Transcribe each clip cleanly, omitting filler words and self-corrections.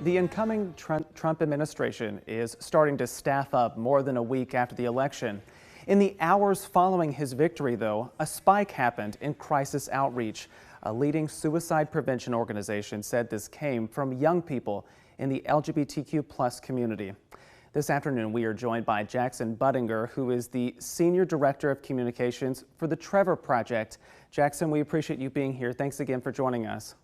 The incoming Trump administration is starting to staff up more than a week after the election. In the hours following his victory, though, a spike happened in crisis outreach. A leading suicide prevention organization said this came from young people in the LGBTQ+ community. This afternoon, we are joined by Jackson Buttinger, who is the Senior Director of Communications for the Trevor Project. Jackson, we appreciate you being here. Thanks again for joining us.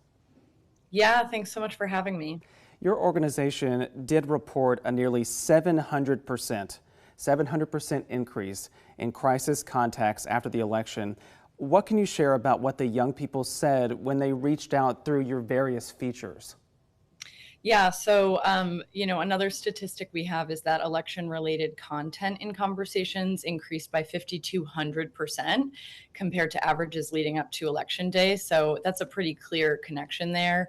Yeah, thanks so much for having me. Your organization did report a nearly 700% increase in crisis contacts after the election. What can you share about what the young people said when they reached out through your various features? Yeah, so, another statistic we have is that election-related content in conversations increased by 5,200% compared to averages leading up to Election Day. So that's a pretty clear connection there.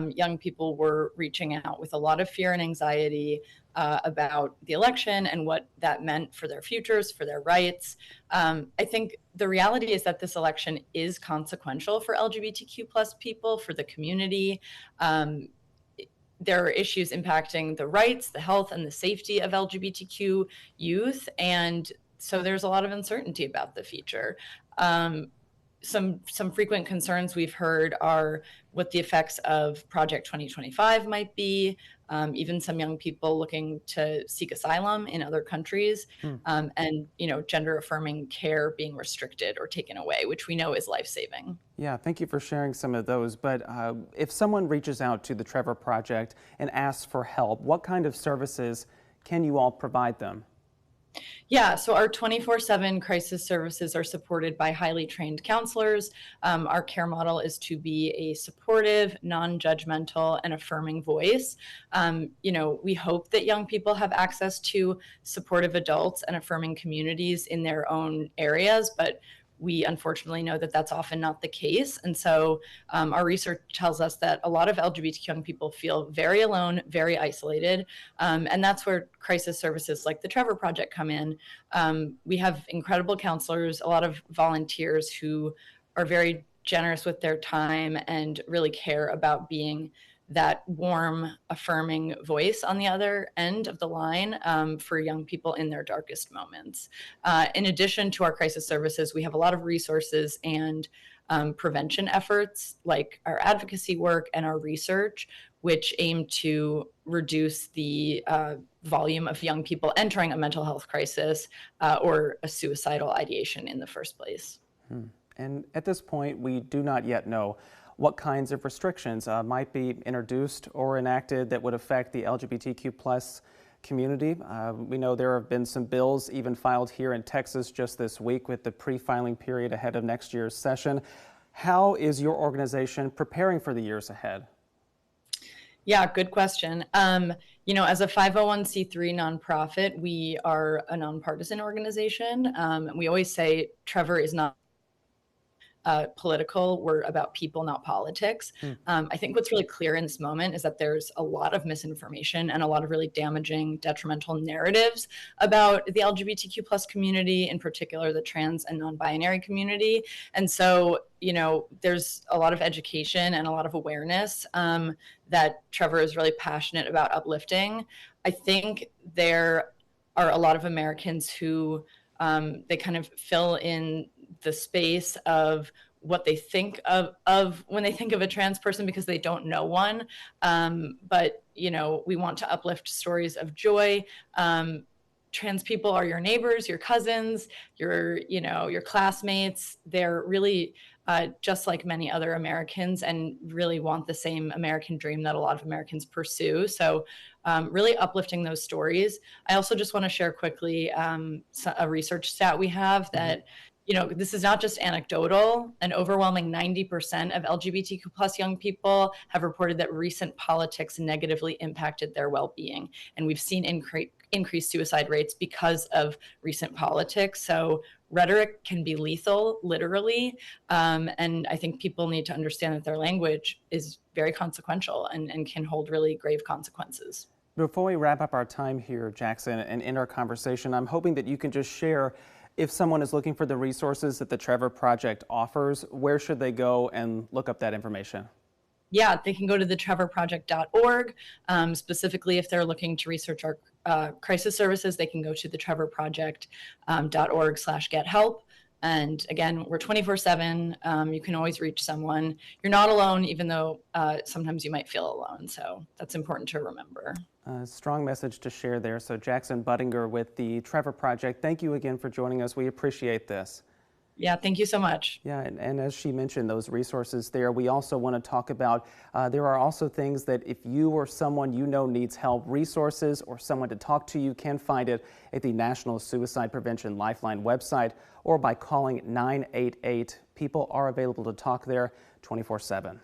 Young people were reaching out with a lot of fear and anxiety about the election and what that meant for their futures, for their rights. I think the reality is that this election is consequential for LGBTQ+ people, for the community. There are issues impacting the rights, the health, and the safety of LGBTQ youth. And so there's a lot of uncertainty about the future. Some frequent concerns we've heard are what the effects of Project 2025 might be, even some young people looking to seek asylum in other countries, and gender-affirming care being restricted or taken away, which we know is life-saving. Yeah, thank you for sharing some of those. But if someone reaches out to the Trevor Project and asks for help, what kind of services can you all provide them? Yeah, so our 24/7 crisis services are supported by highly trained counselors. Our care model is to be a supportive, non-judgmental, and affirming voice. We hope that young people have access to supportive adults and affirming communities in their own areas, but we unfortunately know that that's often not the case. And so our research tells us that a lot of LGBTQ young people feel very alone, very isolated. And that's where crisis services like the Trevor Project come in. We have incredible counselors, a lot of volunteers who are very generous with their time and really care about being that warm, affirming voice on the other end of the line for young people in their darkest moments. In addition to our crisis services, we have a lot of resources and prevention efforts like our advocacy work and our research, which aim to reduce the volume of young people entering a mental health crisis or a suicidal ideation in the first place. And at this point, we do not yet know what kinds of restrictions might be introduced or enacted that would affect the LGBTQ+ community. We know there have been some bills even filed here in Texas just this week with the pre-filing period ahead of next year's session. How is your organization preparing for the years ahead? Yeah, good question. As a 501c3 nonprofit, we are a nonpartisan organization. We always say Trevor is not political. We're about people, not politics. I think what's really clear in this moment is that there's a lot of misinformation and a lot of really damaging, detrimental narratives about the LGBTQ+ community, in particular the trans and non-binary community. And so, there's a lot of education and a lot of awareness that Trevor is really passionate about uplifting. I think there are a lot of Americans who they kind of fill in the space of what they think of when they think of a trans person because they don't know one. But we want to uplift stories of joy. Trans people are your neighbors, your cousins, your classmates. They're really just like many other Americans and really want the same American dream that a lot of Americans pursue. So really uplifting those stories. I also just want to share quickly a research stat we have that this is not just anecdotal. An overwhelming 90% of LGBTQ+ young people have reported that recent politics negatively impacted their well-being. And we've seen increased suicide rates because of recent politics. So rhetoric can be lethal, literally. And I think people need to understand that their language is very consequential and can hold really grave consequences. Before we wrap up our time here, Jackson, and end our conversation, I'm hoping that you can just share, if someone is looking for the resources that the Trevor Project offers, where should they go and look up that information? Yeah, they can go to the trevorproject.org. Specifically, if they're looking to research our crisis services, they can go to the trevorproject.org/get help. And again, we're 24/7. You can always reach someone. You're not alone, even though sometimes you might feel alone. So that's important to remember. Strong message to share there. So Jackson Buttinger with the Trevor Project, thank you again for joining us. We appreciate this. Yeah, thank you so much. Yeah, and as she mentioned, those resources there, we also want to talk about, there are also things that if you or someone you know needs help, resources or someone to talk to, you can find it at the National Suicide Prevention Lifeline website or by calling 988. People are available to talk there 24/7.